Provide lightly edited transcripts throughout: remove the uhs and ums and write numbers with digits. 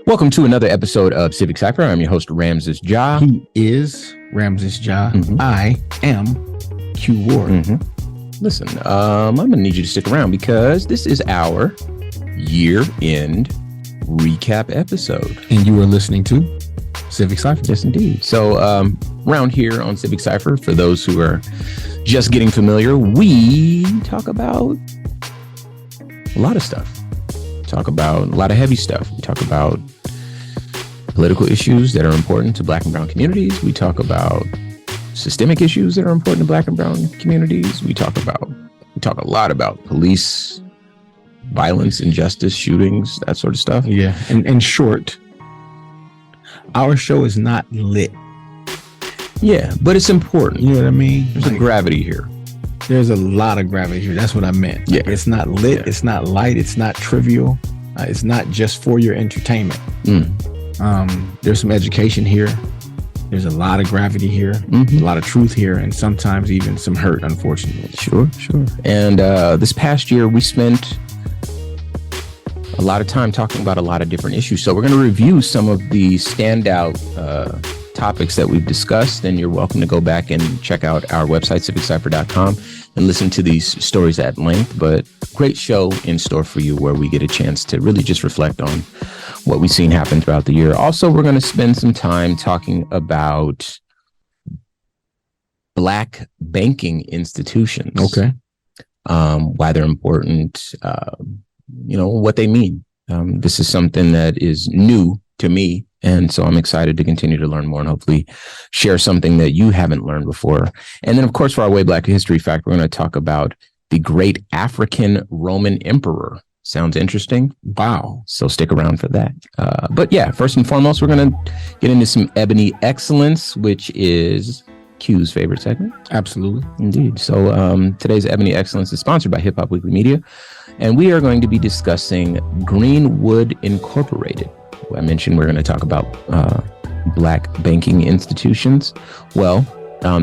Welcome to another episode of Civic Cipher. I'm your host, Ramses Ja. He is Ramses Ja. I am Q Ward. Listen, I'm going to need you to stick around because this is our year-end recap episode. And you are listening to Civic Cipher. Yes, indeed. So around here on Civic Cipher, for those who are just getting familiar, we talk about a lot of stuff. Talk about a lot of heavy stuff. We talk about political issues that are important to Black and brown communities. We talk about systemic issues that are important to Black and brown communities. We talk a lot about police violence, injustice, shootings, that sort of stuff. Yeah. And in short, our show is not lit. Yeah, but it's important. You know what I mean? There's a gravity here. There's a lot of gravity here. That's what I meant. Yeah. It's not lit. Yeah. It's not light. It's not trivial. It's not just for your entertainment. There's some education here. There's a lot of gravity here, a lot of truth here, and sometimes even some hurt, unfortunately. Sure. And this past year, we spent a lot of time talking about a lot of different issues. So we're going to review some of the standout topics that we've discussed, and you're welcome to go back and check out our website, civiccipher.com, and listen to these stories at length. But great show in store for you where we get a chance to really just reflect on what we've seen happen throughout the year. Also, we're going to spend some time talking about Black banking institutions. Okay. Why they're important, what they mean. This is something that is new to me. And so I'm excited to continue to learn more and hopefully share something that you haven't learned before. And then, of course, for our Way Black History Fact, we're going to talk about the great African Roman emperor. Sounds interesting. Wow. So stick around for that. But yeah, first and foremost, we're going to get into some Ebony Excellence, which is Q's favorite segment. Absolutely. Indeed. So today's Ebony Excellence is sponsored by Hip Hop Weekly Media, and we are going to be discussing Greenwood Incorporated. I mentioned we're going to talk about Black banking institutions. Well,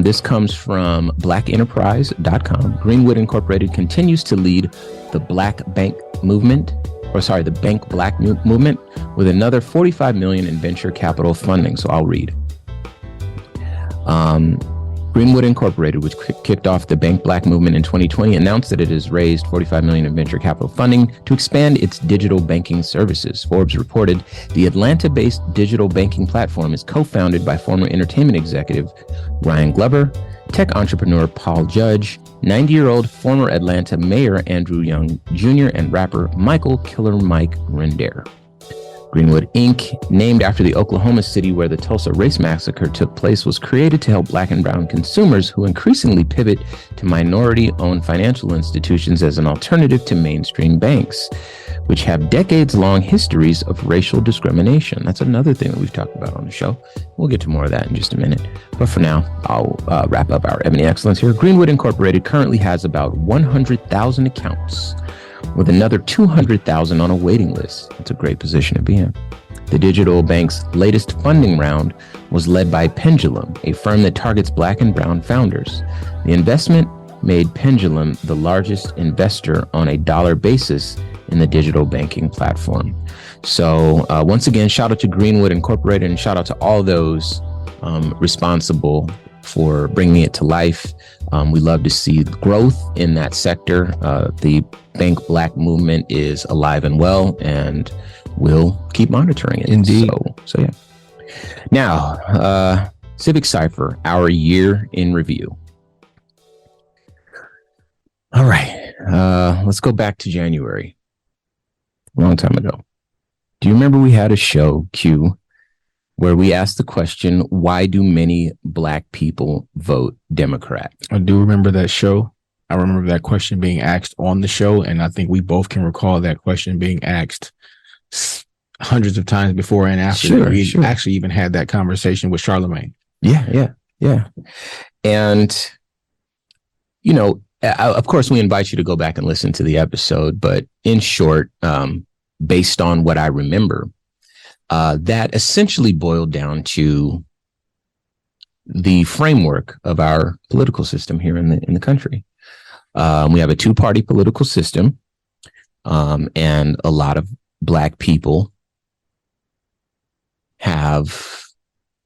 this comes from blackenterprise.com. Greenwood Incorporated continues to lead the Black Bank movement, the Bank Black movement, with another $45 million in venture capital funding. So I'll read. Greenwood Incorporated, which kicked off the Bank Black movement in 2020, announced that it has raised $45 million in venture capital funding to expand its digital banking services. Forbes reported the Atlanta-based digital banking platform is co-founded by former entertainment executive Ryan Glover, tech entrepreneur Paul Judge, 90-year-old former Atlanta Mayor Andrew Young Jr., and rapper Michael Killer Mike Render. Greenwood Inc., named after the Oklahoma City where the Tulsa Race Massacre took place, was created to help Black and brown consumers who increasingly pivot to minority-owned financial institutions as an alternative to mainstream banks, which have decades-long histories of racial discrimination. That's another thing that we've talked about on the show. We'll get to more of that in just a minute. But for now, I'll wrap up our Ebony Excellence here. Greenwood Incorporated currently has about 100,000 accounts, with another 200,000 on a waiting list. That's a great position to be in. The digital bank's latest funding round was led by Pendulum, a firm that targets Black and brown founders. The investment made Pendulum the largest investor on a dollar basis in the digital banking platform. So once again, shout out to Greenwood Incorporated and shout out to all those responsible for bringing it to life. We love to see growth in that sector. The Bank Black movement is alive and well, and we'll keep monitoring it. Indeed. So yeah. Now, Civic Cipher, our year in review. All right, let's go back to January. A long time ago. Do you remember we had a show, Q, where we asked the question, why do many Black people vote Democrat? I do remember that show. I remember that question being asked on the show, and I think we both can recall that question being asked hundreds of times before and after. Sure, we actually even had that conversation with Charlemagne. Yeah. And, of course, we invite you to go back and listen to the episode, but in short, based on what I remember, that essentially boiled down to the framework of our political system here in the country. We have a two-party political system, and a lot of Black people have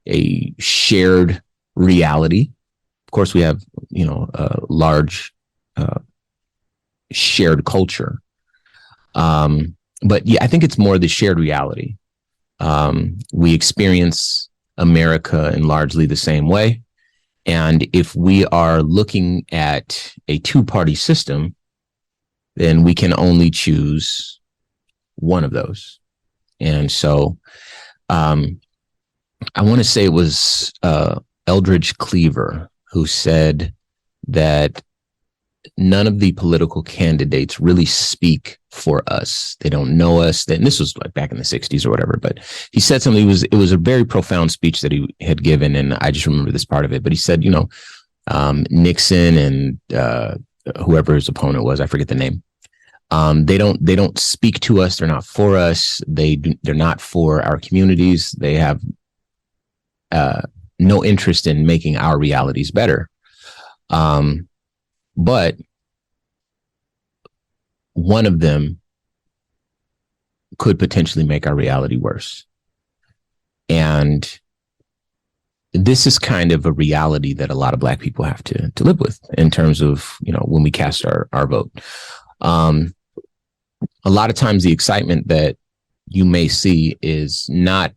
a shared reality. Of course, we have, a large shared culture. But yeah, I think it's more the shared reality. We experience America in largely the same way. And if we are looking at a two-party system, then we can only choose one of those. And so I want to say it was Eldridge Cleaver who said that none of the political candidates really speak for us. They don't know us. And this was like back in the 60s or whatever, but he said something, it was a very profound speech that he had given. And I just remember this part of it, but he said, Nixon and whoever his opponent was, I forget the name. They don't speak to us. They're not for us. They're not for our communities. They have no interest in making our realities better. But one of them could potentially make our reality worse. And this is kind of a reality that a lot of Black people have to live with in terms of, when we cast our vote. A lot of times the excitement that you may see is not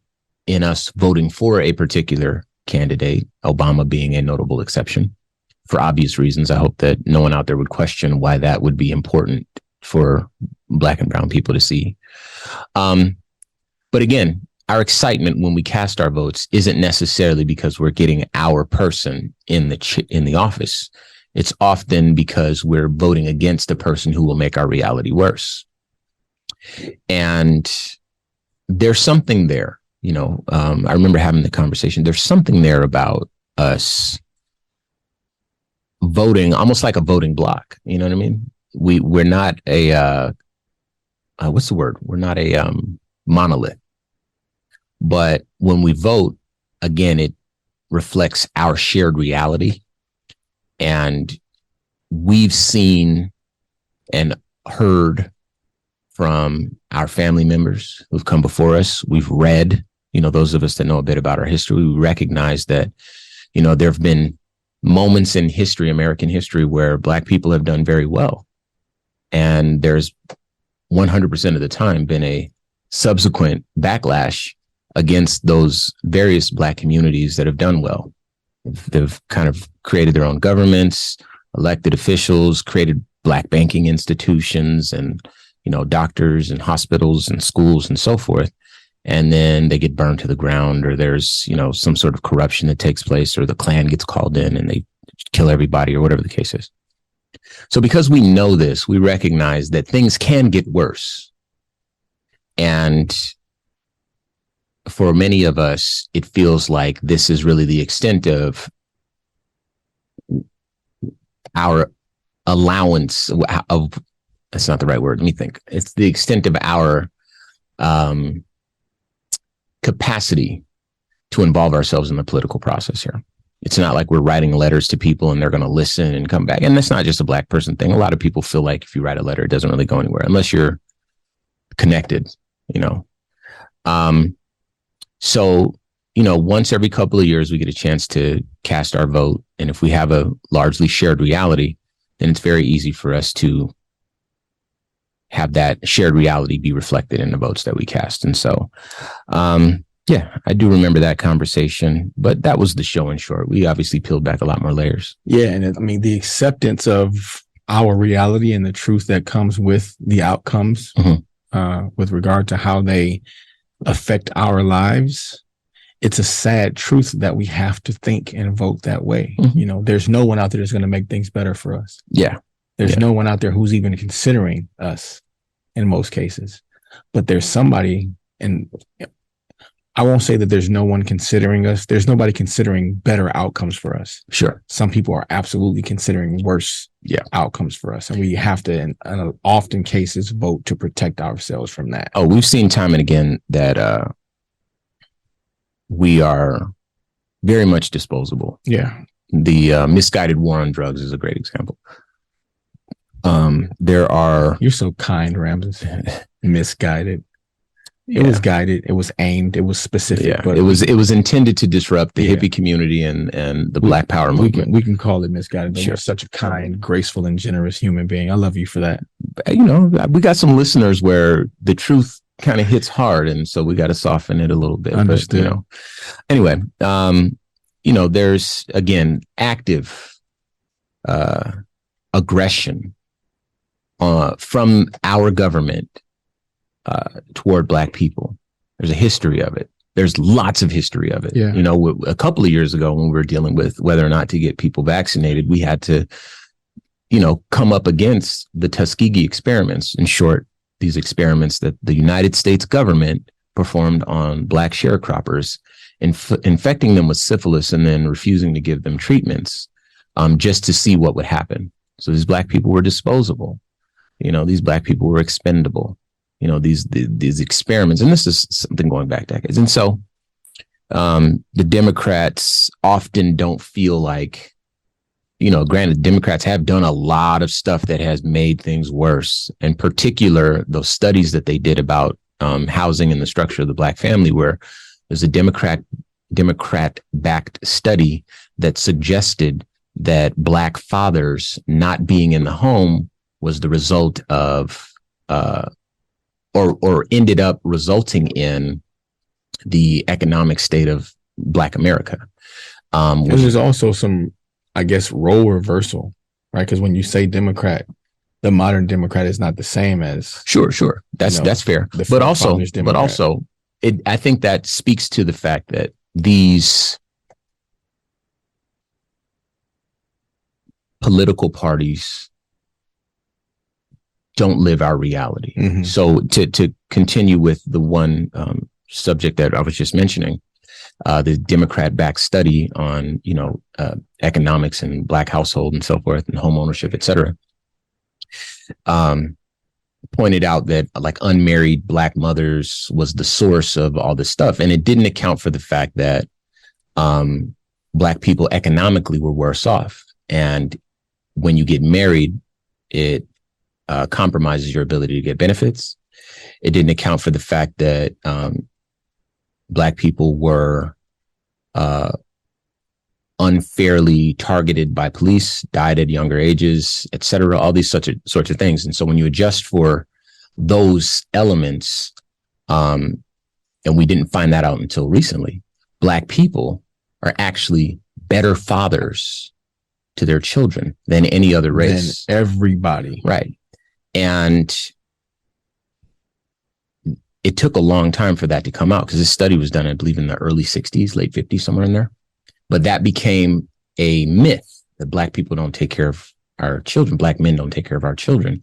in us voting for a particular candidate, Obama being a notable exception. For obvious reasons, I hope that no one out there would question why that would be important for Black and brown people to see. But again, our excitement when we cast our votes isn't necessarily because we're getting our person in the office. It's often because we're voting against a person who will make our reality worse. And there's something there, I remember having the conversation. There's something there about us voting almost like a voting block. You know what I mean? We're not a what's the word? We're not a monolith. But when we vote, again, it reflects our shared reality. And we've seen and heard from our family members who've come before us. We've read, those of us that know a bit about our history, we recognize that, there have been moments in history, American history, where Black people have done very well. And there's 100% of the time been a subsequent backlash against those various Black communities that have done well. They've kind of created their own governments, elected officials, created Black banking institutions and, doctors and hospitals and schools and so forth. And then they get burned to the ground, or there's, some sort of corruption that takes place, or the Klan gets called in and they kill everybody, or whatever the case is. So because we know this, we recognize that things can get worse. And for many of us, it feels like this is really the extent of our allowance of, that's not the right word. Let me think. It's the extent of our capacity to involve ourselves in the political process here. It's not like we're writing letters to people and they're going to listen and come back. And that's not just a Black person thing. A lot of people feel like if you write a letter, it doesn't really go anywhere unless you're connected, So, once every couple of years, we get a chance to cast our vote. And if we have a largely shared reality, then it's very easy for us to have that shared reality be reflected in the votes that we cast. And so, yeah, I do remember that conversation, but that was the show in short. We obviously peeled back a lot more layers. Yeah. And the acceptance of our reality and the truth that comes with the outcomes, with regard to how they affect our lives. It's a sad truth that we have to think and vote that way. There's no one out there that's going to make things better for us. Yeah. There's no one out there who's even considering us in most cases, but there's somebody, and I won't say that there's no one considering us. There's nobody considering better outcomes for us. Sure. Some people are absolutely considering worse outcomes for us. And we have to, in often cases, vote to protect ourselves from that. Oh, we've seen time and again that we are very much disposable. Yeah. The misguided war on drugs is a great example. There are... You're so kind, Ramses. Misguided. It was guided. It was aimed. It was specific. Yeah, but it was intended to disrupt the hippie community and the Black Power movement. We can call it misguided, but you're such a kind, graceful, and generous human being. I love you for that. You know, we got some listeners where the truth kind of hits hard, and so we got to soften it a little bit. Understood. But, you know, anyway, you know, there's again active aggression from our government toward Black people. There's a history of it. There's lots of history of it. Yeah. You know, a couple of years ago when we were dealing with whether or not to get people vaccinated, we had to, you know, come up against the Tuskegee experiments. In short, these experiments that the United States government performed on Black sharecroppers, infecting them with syphilis and then refusing to give them treatments just to see what would happen. So these Black people were disposable. You know, these Black people were expendable. You know, these experiments, and this is something going back decades. And so the Democrats often don't feel like, you know, granted, Democrats have done a lot of stuff that has made things worse. In particular, those studies that they did about housing and the structure of the Black family, where there's a Democrat-backed study that suggested that Black fathers not being in the home was the result of or ended up resulting in the economic state of Black America. There's also some, I guess, role reversal, right? Because when you say Democrat, the modern Democrat is not the same as sure. That's fair. But also, I think that speaks to the fact that these political parties don't live our reality. Mm-hmm. So to continue with the one subject that I was just mentioning, the Democrat-backed study on, you know, economics and Black household and so forth and home ownership, et cetera, pointed out that like unmarried Black mothers was the source of all this stuff. And it didn't account for the fact that Black people economically were worse off. And when you get married, it compromises your ability to get benefits. It didn't account for the fact that Black people were unfairly targeted by police, died at younger ages, et cetera, all these sorts of things. And so when you adjust for those elements, and we didn't find that out until recently, Black people are actually better fathers to their children than any other race. Than everybody. Right. And it took a long time for that to come out because this study was done, I believe, in the early 60s, late 50s, somewhere in there. But that became a myth that Black people don't take care of our children. Black men don't take care of our children.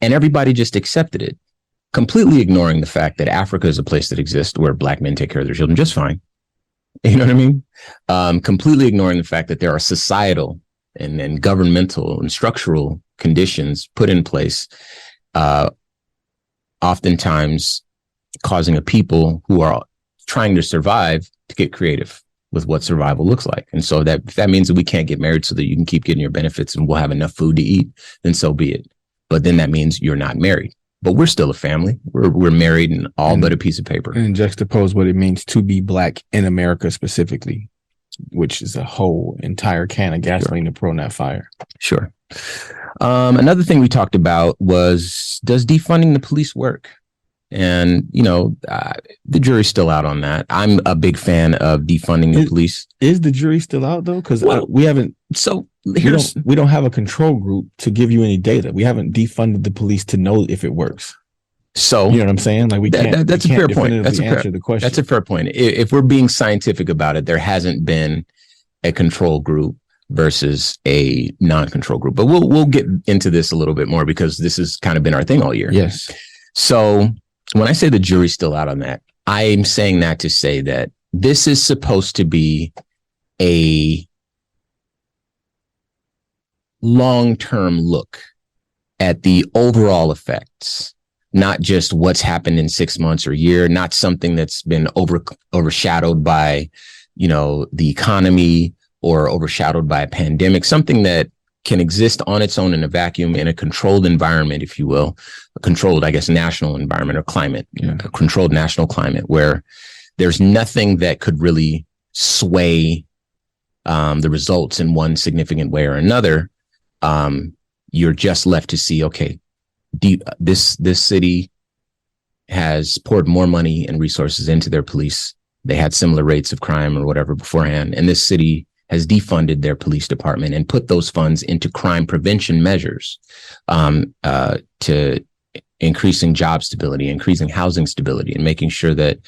And everybody just accepted it, completely ignoring the fact that Africa is a place that exists where Black men take care of their children just fine. You know what I mean? Completely ignoring the fact that there are societal and governmental and structural conditions put in place, oftentimes causing a people who are trying to survive to get creative with what survival looks like. And so that if that means that we can't get married so that you can keep getting your benefits and we'll have enough food to eat, then so be it. But then that means you're not married. But we're still a family. We're married and all but a piece of paper. And juxtapose what it means to be Black in America specifically, which is a whole entire can of gasoline to put on that fire. Sure. Another thing we talked about was, does defunding the police work? And, you know, the jury's still out on that. I'm a big fan of defunding the police. Is the jury still out, though? Because we haven't. So we don't have a control group to give you any data. We haven't defunded the police to know if it works. So you know what I'm saying? Like we can't. That's a fair point. That's a fair point. If we're being scientific about it, there hasn't been a control group versus a non-control group. But we'll get into this a little bit more because this has kind of been our thing all year. Yes. So when I say the jury's still out on that, I'm saying that to say that this is supposed to be a long-term look at the overall effects, not just what's happened in 6 months or a year, not something that's been overshadowed by, you know, the economy or overshadowed by a pandemic, something that can exist on its own in a vacuum in a controlled environment, if you will, a controlled, I guess, national environment or climate, a controlled national climate where there's nothing that could really sway the results in one significant way or another. You're just left to see, okay, this city has poured more money and resources into their police. They had similar rates of crime or whatever beforehand. And this city has defunded their police department and put those funds into crime prevention measures, to increasing job stability, increasing housing stability, and making sure that,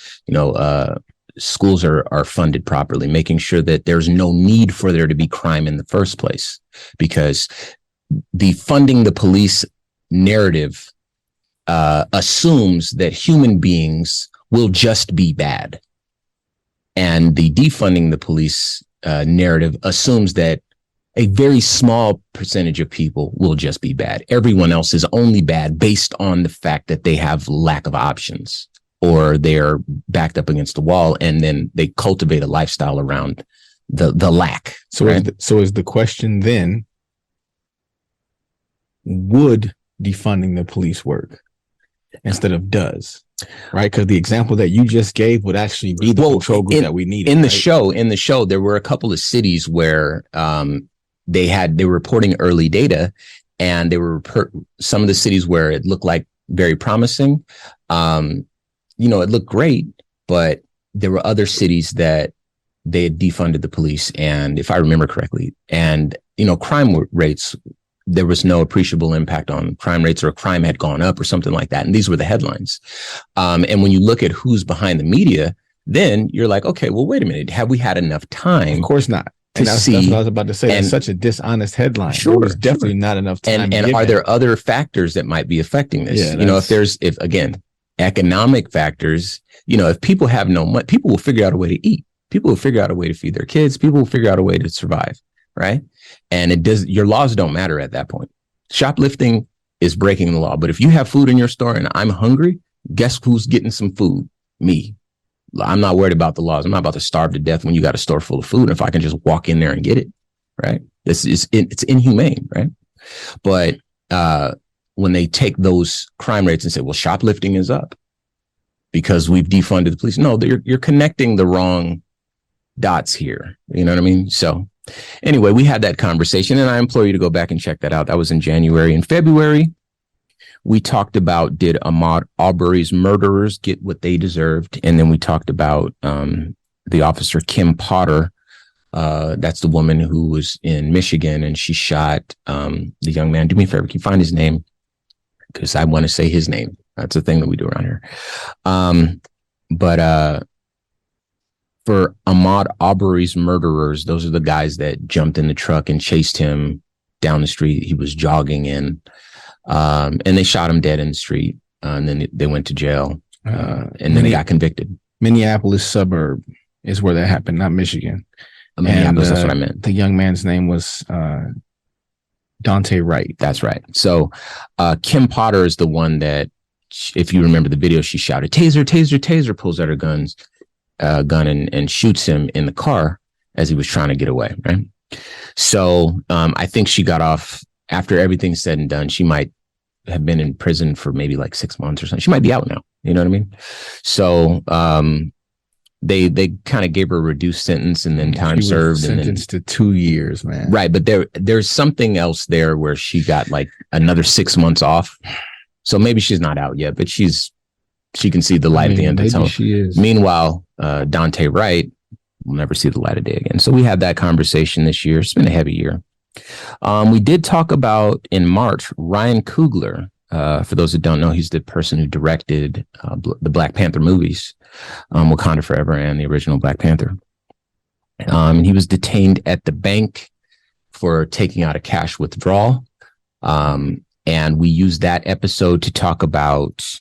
schools are funded properly, making sure that there's no need for there to be crime in the first place, because the funding the police narrative assumes that human beings will just be bad. And the defunding the police narrative assumes that a very small percentage of people will just be bad. Everyone else is only bad based on the fact that they have lack of options or they're backed up against the wall, and then they cultivate a lifestyle around the lack. So, right? Is the question then, would defunding the police work instead of does? Right, because the example that you just gave would actually be the control group that we needed. In the show, there were a couple of cities where they were reporting early data, and they were some of the cities where it looked like very promising. It looked great, but there were other cities that they had defunded the police, and if I remember correctly, and crime rates. There was no appreciable impact on crime rates, or crime had gone up or something like that. And these were the headlines. And when you look at who's behind the media, then you're like, okay, well, wait a minute. Have we had enough time? Of course not. That's what I was about to say. That's such a dishonest headline. Sure. There's definitely not enough time. And are there other factors that might be affecting this? Yeah, if again, economic factors, if people have no money, people will figure out a way to eat. People will figure out a way to feed their kids. People will figure out a way to survive. Right. And your laws don't matter at that point. Shoplifting is breaking the law. But if you have food in your store and I'm hungry, guess who's getting some food? Me. I'm not worried about the laws. I'm not about to starve to death when you got a store full of food. If I can just walk in there and get it. Right. It's inhumane. Right. But when they take those crime rates and say, well, shoplifting is up because we've defunded the police. No, you're connecting the wrong dots here. You know what I mean? So anyway, we had that conversation, and I implore you to go back and check that out. That was in January. In February, we talked about, did Ahmaud Arbery's murderers get what they deserved? And then we talked about the officer Kim Potter. That's the woman who was in Michigan, and she shot the young man. Do me a favor, can you find his name? Because I want to say his name. That's a thing that we do around here. But for Ahmaud Arbery's murderers, those are the guys that jumped in the truck and chased him down the street he was jogging in. And they shot him dead in the street. And then they went to jail. And then they got convicted. Minneapolis suburb is where that happened, not Michigan. Minneapolis, that's what I meant. The young man's name was Dante Wright. That's right. So Kim Potter is the one that, if you remember the video, she shouted, "Taser, taser, taser," pulls out her gun and shoots him in the car as he was trying to get away. Right. So I think she got off after everything's said and done. She might have been in prison for maybe like 6 months or something. She might be out now. You know what I mean? So they kind of gave her a reduced sentence and then time served. Sentenced to 2 years, man. Right. But there's something else there where she got like another 6 months off. So maybe she's not out yet, but she can see the light at the end of the tunnel. She is. Meanwhile, Dante Wright will never see the light of day again. So we had that conversation this year. It's been a heavy year. We did talk about in March, Ryan Coogler. For those that don't know, he's the person who directed the Black Panther movies, Wakanda Forever and the original Black Panther. He was detained at the bank for taking out a cash withdrawal. And we used that episode to talk about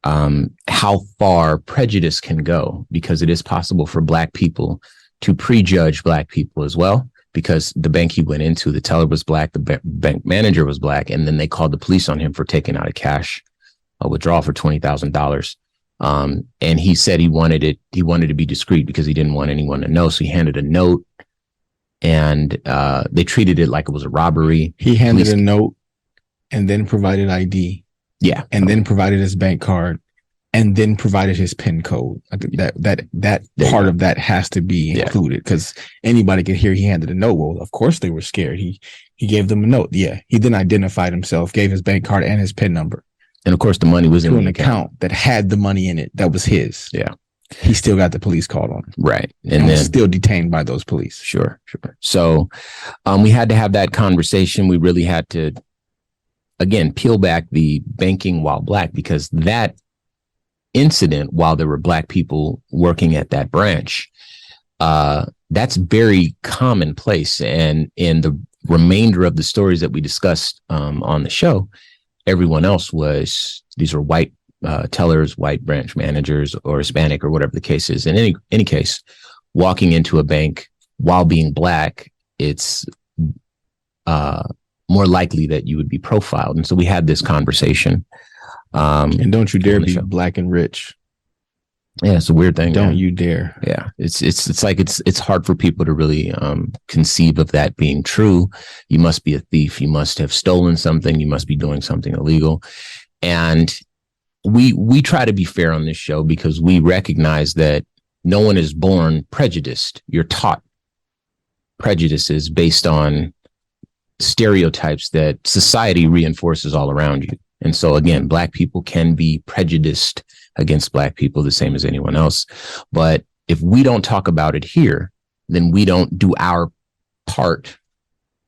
how far prejudice can go, because it is possible for Black people to prejudge Black people as well, because the bank he went into, the teller was Black, the bank manager was Black, and then they called the police on him for taking out a withdrawal for $20,000. And he said he wanted to be discreet because he didn't want anyone to know. So he handed a note and they treated it like it was a robbery. He handed a note and then provided ID. Yeah. And then provided his bank card and then provided his PIN code. I think that part of that has to be included, because anybody could hear he handed a note. Well, of course they were scared. He gave them a note. Yeah. He then identified himself, gave his bank card and his PIN number. And of course the money was in an account that had the money in it. That was his. Yeah. He still got the police called on him. Right. And then still detained by those police. Sure. So we had to have that conversation. We really had to, again, peel back the banking while black, because that incident, while there were black people working at that branch, that's very commonplace. And in the remainder of the stories that we discussed on the show, everyone else these were white tellers, white branch managers, or Hispanic, or whatever the case is. In any case, walking into a bank while being black, it's more likely that you would be profiled. And so we had this conversation. And don't you dare be black and rich. Yeah, it's a weird thing. Don't you dare. Yeah, it's like it's hard for people to really conceive of that being true. You must be a thief. You must have stolen something. You must be doing something illegal. And we try to be fair on this show, because we recognize that no one is born prejudiced. You're taught prejudices based on stereotypes that society reinforces all around you. And so again, black people can be prejudiced against black people the same as anyone else. But if we don't talk about it here, then we don't do our part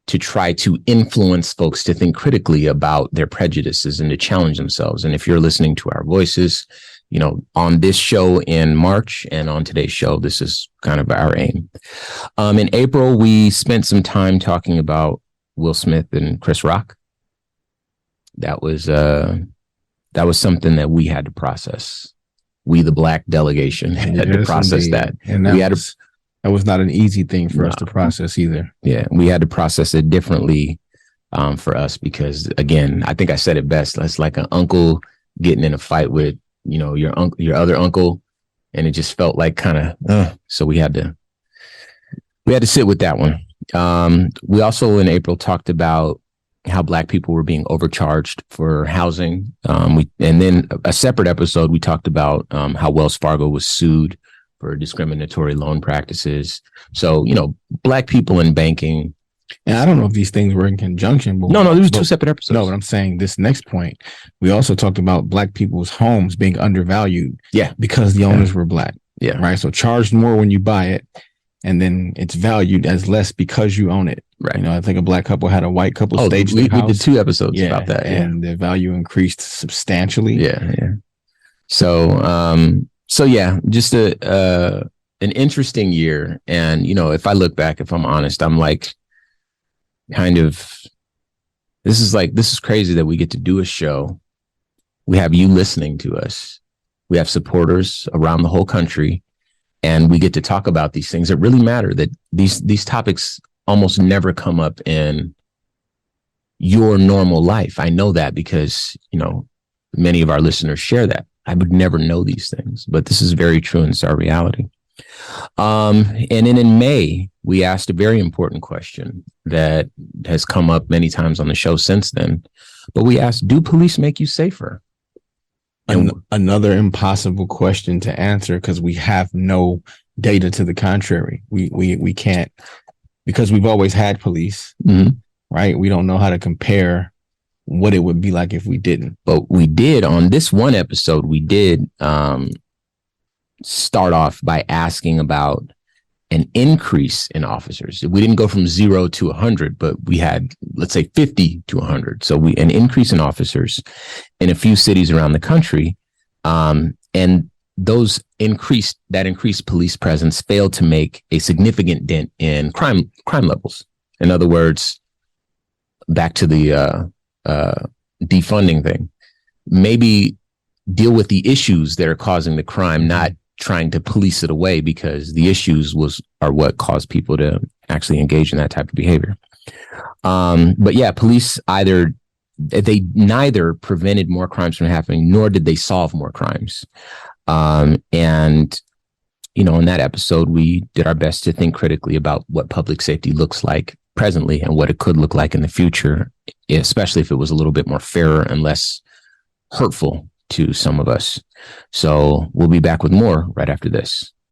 to try to influence folks to think critically about their prejudices and to challenge themselves. And if you're listening to our voices, on this show in March and on today's show, this is kind of our aim. In April, we spent some time talking about Will Smith and Chris Rock. That was something that we had to process. We, the black delegation, had to process that. And that was not an easy thing for us to process either. Yeah, we had to process it differently for us, because again, I think I said it best. It's like an uncle getting in a fight with, your other uncle, and it just felt like kind of. So we had to sit with that one. We also in April talked about how black people were being overcharged for housing. And then a separate episode, we talked about how Wells Fargo was sued for discriminatory loan practices. So, black people in banking. And I don't know if these things were in conjunction. But no, there was two separate episodes. No, but I'm saying this next point, we also talked about black people's homes being undervalued. Yeah. Because the owners were black. Yeah. Right. So charged more when you buy it, and then it's valued as less because you own it. Right. I think a black couple had a white couple staged we house. We did two episodes about that. And the value increased substantially. Yeah. So yeah, just an interesting year. And, if I look back, if I'm honest, I'm like, this is crazy that we get to do a show. We have you listening to us. We have supporters around the whole country, and we get to talk about these things that really matter, that these topics almost never come up in your normal life. I know that because, many of our listeners share that. I would never know these things, but this is very true, and it's our reality. And then in May, we asked a very important question that has come up many times on the show since then. But we asked, do police make you safer? And another impossible question to answer, because we have no data to the contrary. We can't, because we've always had police, right? We don't know how to compare what it would be like if we didn't. But we did on this one episode, we did start off by asking about an increase in officers. We didn't go from 0 to 100, but we had, let's say, 50 to 100. So an increase in officers in a few cities around the country. And that increased police presence failed to make a significant dent in crime levels. In other words, back to the defunding thing, maybe deal with the issues that are causing the crime, not trying to police it away, because the issues are what caused people to actually engage in that type of behavior. But yeah, police neither prevented more crimes from happening, nor did they solve more crimes. And in that episode, we did our best to think critically about what public safety looks like presently and what it could look like in the future, especially if it was a little bit more fairer and less hurtful to some of us. So we'll be back with more right after this.